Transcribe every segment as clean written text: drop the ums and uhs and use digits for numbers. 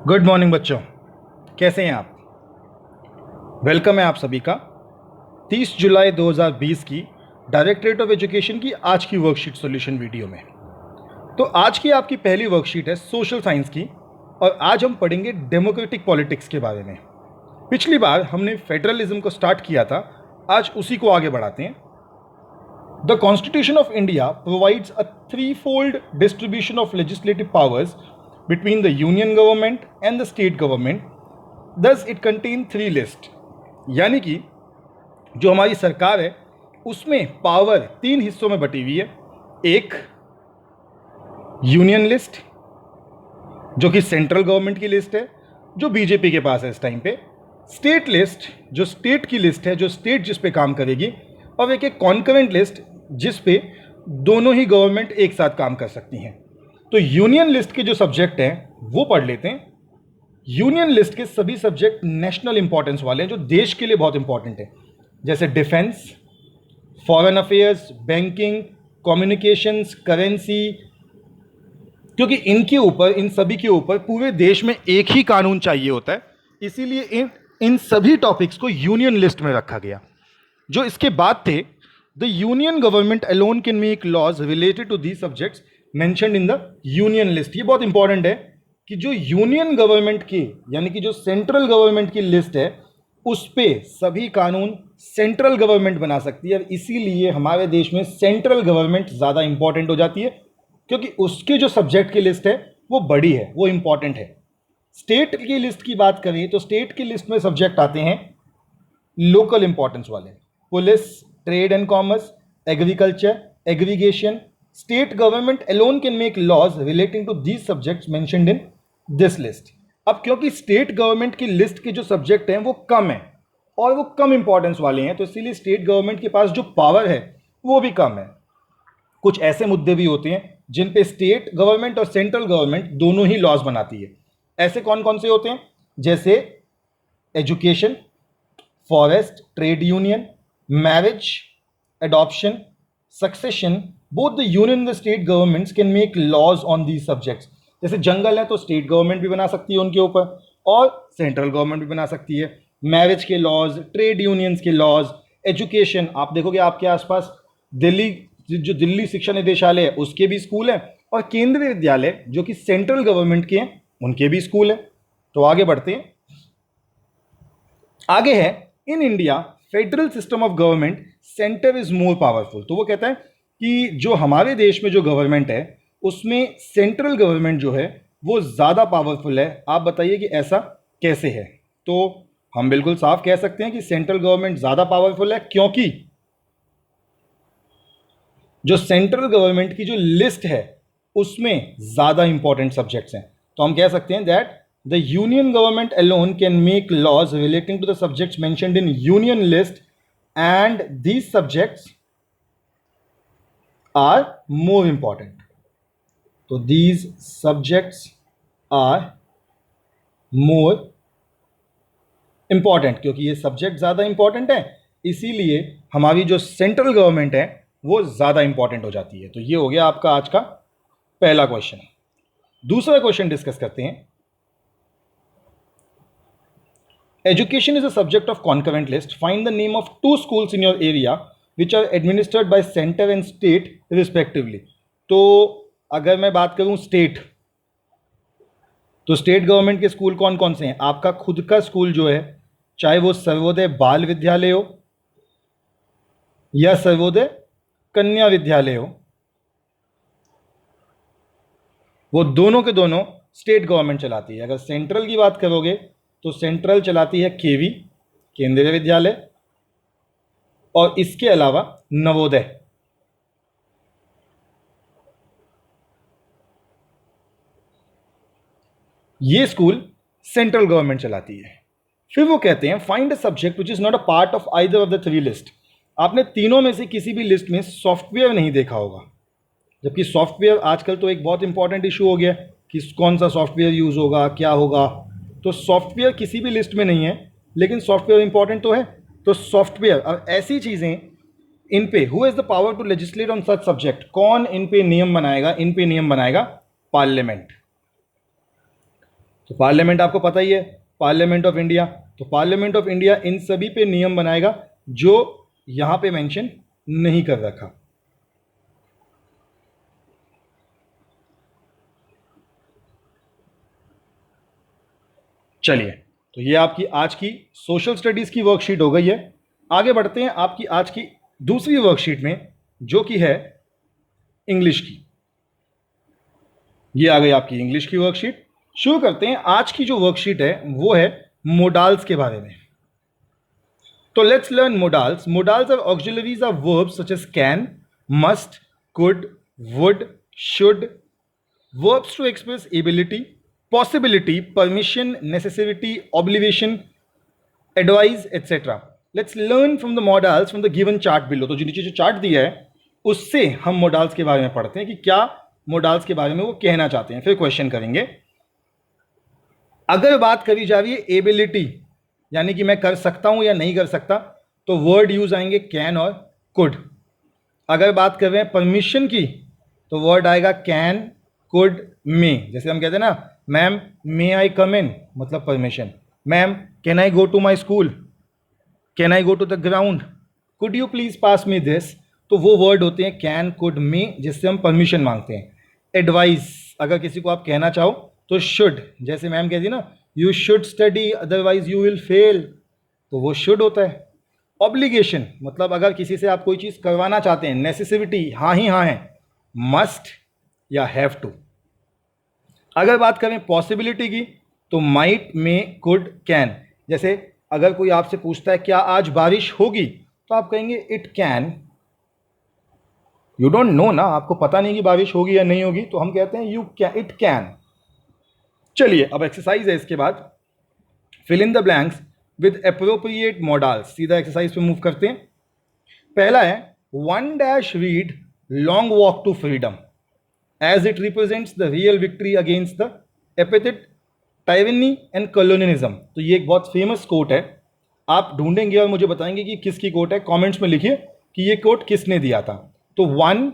Good morning बच्चों, कैसे हैं आप। वेलकम है आप सभी का 30 जुलाई 2020 की डायरेक्टरेट ऑफ एजुकेशन की आज की वर्कशीट सॉल्यूशन वीडियो में। तो आज की आपकी पहली वर्कशीट है सोशल साइंस की और आज हम पढ़ेंगे डेमोक्रेटिक पॉलिटिक्स के बारे में। पिछली बार हमने फेडरलिज्म को स्टार्ट किया था, आज उसी को आगे बढ़ाते हैं। The constitution of India provides a three-fold distribution of legislative powers between the union government and the state government. Thus it contain three list, यानी कि जो हमारी सरकार है उसमें पावर तीन हिस्सों में बटी हुई है। एक यूनियन लिस्ट जो कि सेंट्रल गवर्नमेंट की लिस्ट है, जो बीजेपी के पास है इस टाइम पे। स्टेट लिस्ट जो स्टेट की लिस्ट है, जो स्टेट जिस पे काम करेगी, और एक कॉन्करेंट लिस्ट जिस पे दोनों ही गवर्नमेंट एक साथ काम कर सकती हैं। तो यूनियन लिस्ट के जो सब्जेक्ट हैं वो पढ़ लेते हैं। यूनियन लिस्ट के सभी सब्जेक्ट नेशनल इंपॉर्टेंस वाले हैं, जो देश के लिए बहुत इंपॉर्टेंट है, जैसे defence, foreign affairs, banking, communications, currency, क्योंकि इनके ऊपर, इन सभी के ऊपर पूरे देश में एक ही कानून चाहिए होता है। इसीलिए इन सभी टॉपिक्स को यूनियन लिस्ट में रखा गया। जो इसके बाद थे, the union government alone can make laws related to these subjects mentioned in the union list. ये बहुत इंपॉर्टेंट है कि जो यूनियन गवर्नमेंट की, यानी कि जो सेंट्रल गवर्नमेंट की लिस्ट है, उस पे सभी कानून सेंट्रल गवर्नमेंट बना सकती है। इसीलिए हमारे देश में सेंट्रल गवर्नमेंट ज़्यादा इंपॉर्टेंट हो जाती है, क्योंकि उसके जो सब्जेक्ट की लिस्ट है वो बड़ी है, वो इंपॉर्टेंट है। स्टेट की लिस्ट की बात करें तो स्टेट की लिस्ट में सब्जेक्ट आते हैं लोकल इंपॉर्टेंस वाले, police, trade and commerce, agriculture, aggregation. State government alone can make laws relating to these subjects mentioned in this list. अब क्योंकि स्टेट गवर्नमेंट की लिस्ट के जो सब्जेक्ट हैं वो कम है और वो कम इंपॉर्टेंस वाले हैं, तो इसीलिए स्टेट गवर्नमेंट के पास जो पावर है वो भी कम है। कुछ ऐसे मुद्दे भी होते हैं जिन पे स्टेट गवर्नमेंट और सेंट्रल गवर्नमेंट दोनों ही लॉज बनाती है। ऐसे कौन कौन से होते हैं, जैसे education, forest, trade union, marriage, adoption, succession. Both the union and the state governments can make laws on these subjects. जैसे जंगल है तो स्टेट गवर्नमेंट भी बना सकती है उनके ऊपर, और सेंट्रल गवर्नमेंट भी बना सकती है। मैरिज के लॉज, ट्रेड यूनियंस के लॉज, एजुकेशन, आप देखोगे आपके आसपास दिल्ली, जो दिल्ली शिक्षा निदेशालय है उसके भी स्कूल हैं, और केंद्रीय विद्यालय जो कि सेंट्रल गवर्नमेंट के हैं उनके भी स्कूल हैं। तो आगे बढ़ते हैं। आगे है, in India federal system of government centre is more powerful. तो वो कहता है कि जो हमारे देश में जो गवर्नमेंट है उसमें सेंट्रल गवर्नमेंट जो है वो ज़्यादा पावरफुल है। आप बताइए कि ऐसा कैसे है। तो हम बिल्कुल साफ कह सकते हैं कि सेंट्रल गवर्नमेंट ज़्यादा पावरफुल है, क्योंकि जो सेंट्रल गवर्नमेंट की जो लिस्ट है उसमें ज़्यादा इंपॉर्टेंट सब्जेक्ट्स हैं। तो हम कह सकते हैं that the union government alone can make laws relating to the subjects mentioned in union list, and these subjects are more important. So these subjects are more important, क्योंकि ये सब्जेक्ट ज़्यादा important है, इसीलिए हमारी जो सेंट्रल गवर्नमेंट है वो ज़्यादा इंपॉर्टेंट हो जाती है। तो ये हो गया आपका आज का पहला क्वेश्चन। दूसरा क्वेश्चन डिस्कस करते हैं। Education is a subject of concurrent list. Find the name of 2 schools in your area which are administered by center and state respectively. तो अगर मैं बात करूं स्टेट, तो स्टेट गवर्नमेंट के स्कूल कौन कौन से हैं। आपका खुद का स्कूल जो है, चाहे वो सर्वोदय बाल विद्यालय हो या सर्वोदय कन्या विद्यालय हो, वो दोनों के दोनों स्टेट गवर्नमेंट चलाती है। अगर सेंट्रल की बात करोगे तो सेंट्रल चलाती है केवी, केंद्रीय विद्यालय, और इसके अलावा नवोदय। ये स्कूल सेंट्रल गवर्नमेंट चलाती है। फिर वो कहते हैं find a subject which is not a part of either of the 3 list. आपने तीनों में से किसी भी लिस्ट में सॉफ्टवेयर नहीं देखा होगा, जबकि सॉफ्टवेयर आजकल तो एक बहुत इंपॉर्टेंट इशू हो गया कि कौन सा सॉफ्टवेयर यूज होगा, क्या होगा। तो सॉफ्टवेयर किसी भी लिस्ट में नहीं है, लेकिन सॉफ्टवेयर इंपॉर्टेंट तो है। तो सॉफ्टवेयर और ऐसी चीज़ें, इन पे who has the power to legislate on such subject, कौन इन पे नियम बनाएगा, इन पे नियम बनाएगा पार्लियामेंट। तो पार्लियामेंट आपको पता ही है, पार्लियामेंट ऑफ इंडिया। तो पार्लियामेंट ऑफ इंडिया इन सभी पे नियम बनाएगा जो यहां पे मेंशन नहीं कर रखा। चलिए, तो ये आपकी आज की सोशल स्टडीज की वर्कशीट हो गई है। आगे बढ़ते हैं आपकी आज की दूसरी वर्कशीट में, जो कि है इंग्लिश की। ये आ गई आपकी इंग्लिश की वर्कशीट। शुरू करते हैं। आज की जो वर्कशीट है वो है मोडाल्स के बारे में। तो let's learn modals. Modals are auxiliaries of verbs such as can, must, could, would, should, verbs to express ability, possibility, permission, necessity, obligation, advice, etc. Let's learn from the modals from the given chart below. तो जो नीचे जो chart दिया है उससे हम modals के बारे में पढ़ते हैं कि क्या मोडाल्स के बारे में वो कहना चाहते हैं, फिर क्वेश्चन करेंगे। अगर बात करी जा रही है एबिलिटी, यानी कि मैं कर सकता हूं या नहीं कर सकता, तो वर्ड यूज आएंगे कैन और कुड। अगर बात कर रहे हैं परमिशन की, तो वर्ड आएगा कैन, कुड, मे। जैसे हम कहते हैं ना, ma'am may I come in, मतलब permission. Ma'am can I go to my school, can I go to the ground, could you please pass me this. तो वो वर्ड होते हैं कैन, कुड, मे, जिससे हम परमिशन मांगते हैं। एडवाइस, अगर किसी को आप कहना चाहो तो शुड, जैसे मैम कहती है ना, you should study otherwise you will fail, तो वो शुड होता है। ऑब्लिगेशन, मतलब अगर किसी से आप कोई चीज़ करवाना चाहते हैं, नेसेसिटी, हाँ ही हाँ है, मस्ट या हैव टू। अगर बात करें पॉसिबिलिटी की, तो माइट, मे, कुड, कैन। जैसे अगर कोई आपसे पूछता है क्या आज बारिश होगी, तो आप कहेंगे it can. You don't know ना, आपको पता नहीं कि बारिश होगी या नहीं होगी, तो हम कहते हैं यू कैन, इट कैन। चलिए, अब एक्सरसाइज है इसके बाद। Fill in the blanks with appropriate modals. सीधा एक्सरसाइज पे मूव करते हैं। पहला है one dash read long walk to freedom as it represents the real victory against the epithet tyranny and colonialism। तो ये एक बहुत फेमस कोट है, आप ढूंढेंगे और मुझे बताएंगे कि किसकी कोट है। कमेंट्स में लिखिए कि ये कोट किसने दिया था। तो वन,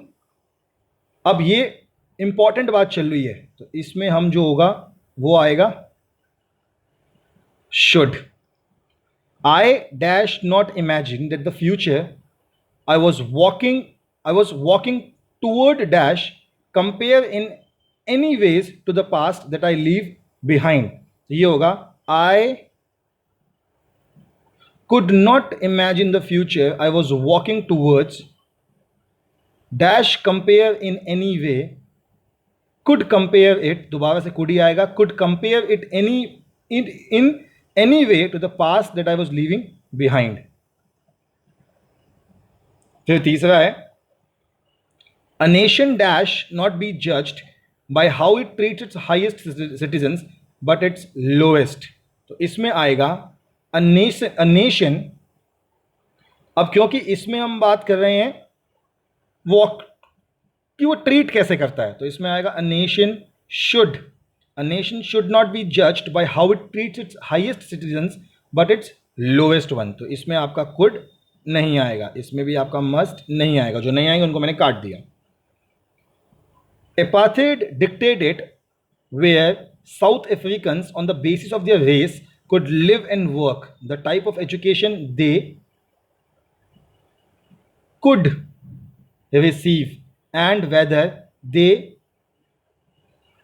अब ये इंपॉर्टेंट बात चल रही है, तो इसमें हम जो होगा वो आएगा should. I dash not imagine that the future I was walking toward dash compare in any ways to the past that I leave behind. ये होगा I could not imagine the future I was walking towards dash compare in any way, could compare it, दोबारा से could ही आएगा, could compare it any in any way to the past that I was leaving behind. फिर तीसरा है A nation dash not be judged by how it treats its highest citizens but its lowest। तो इसमें आएगा a nation। अब क्योंकि इसमें हम बात कर रहे हैं वो कि वो ट्रीट कैसे करता है, तो इसमें आएगा a nation should not be judged by how it treats its highest citizens but its lowest one। तो इसमें आपका could नहीं आएगा, इसमें भी आपका must नहीं आएगा। जो नहीं आएगा उनको मैंने काट दिया। Apartheid dictated where South Africans on the basis of their race could live and work, the type of education they could receive and whether they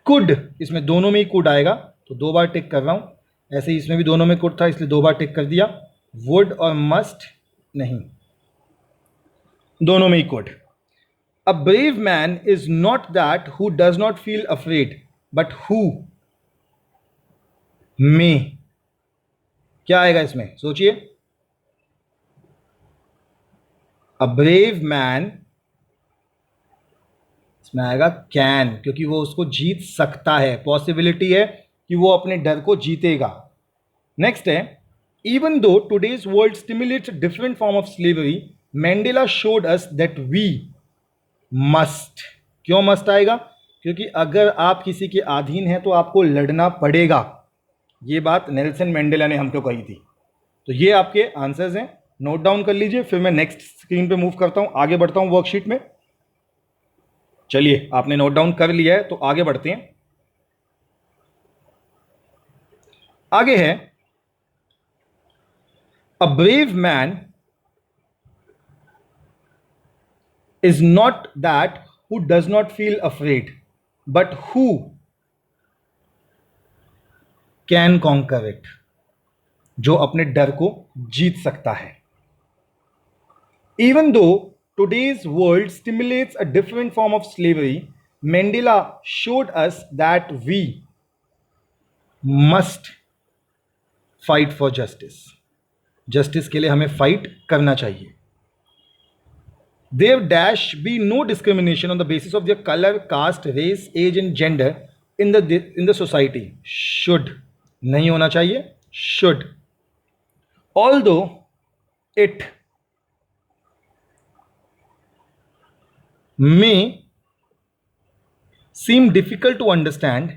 could, इसमें दोनों में ही could आएगा, तो दो बार टिक कर रहा हूं। ऐसे ही इसमें भी दोनों में could था, इसलिए दो बार टिक कर दिया। would और must नहीं, दोनों में ही could। A brave man is not that who does not feel afraid, but who may। क्या आएगा इसमें, सोचिए। A brave man, इसमें आएगा can, क्योंकि वो उसको जीत सकता है, पॉसिबिलिटी है कि वो अपने डर को जीतेगा। नेक्स्ट है even though today's world stimulates a different form of slavery, Mandela showed us that we must. क्यों मस्ट आएगा, क्योंकि अगर आप किसी के अधीन हैं तो आपको लड़ना पड़ेगा। ये बात नेल्सन मंडेला ने हमको कही थी। तो ये आपके आंसर्स हैं, नोट डाउन कर लीजिए। फिर मैं नेक्स्ट स्क्रीन पे मूव करता हूं, आगे बढ़ता हूं वर्कशीट में। चलिए, आपने नोट डाउन कर लिया है तो आगे बढ़ते हैं। आगे है, a brave man is not that who does not feel afraid, but who can conquer it, जो अपने डर को जीत सकता है. Even though today's world stimulates a different form of slavery, Mandela showed us that we must fight for justice. Justice के लिए हमें fight करना चाहिए. There dash be no discrimination on the basis of their color, caste, race, age and gender in the society. Should, नहीं होना चाहिए, should. Although it may seem difficult to understand,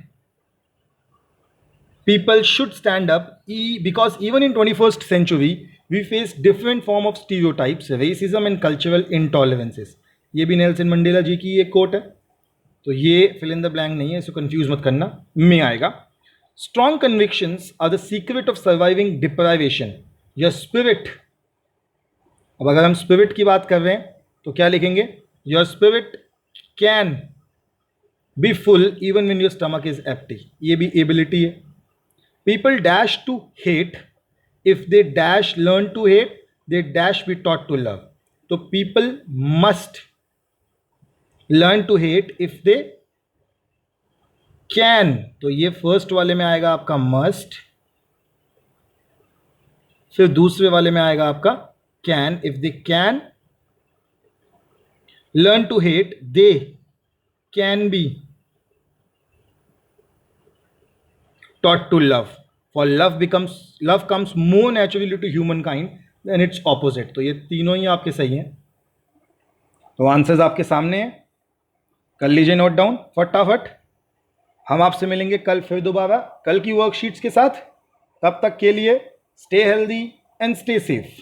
people should stand up because even in 21st century we face different form of stereotypes, racism and cultural intolerances. ये भी Nelson Mandela जी की एक coat है, तो ये फिल इन द ब्लैंक नहीं है, इसको कंफ्यूज मत करना, में आएगा. Strong convictions are the secret of surviving deprivation. Your spirit, अब अगर हम स्पिरिट की बात कर रहे हैं तो क्या लिखेंगे? Your spirit can be full even when your stomach is empty. ये भी एबिलिटी है. People dash to hate. If they dash learn to hate, they dash be taught to love. तो people must learn to hate if they can. तो ये first वाले में आएगा आपका must, फिर दूसरे वाले में आएगा आपका can. If they can learn to hate, they can be taught to love. For love comes more naturally to humankind than its opposite. तो ये तीनों ही आपके सही हैं. तो आंसर्स आपके सामने हैं, कर लीजिए नोट डाउन फटाफट. हम आपसे मिलेंगे कल फिर दोबारा कल की वर्कशीट्स के साथ. तब तक के लिए stay healthy and stay safe.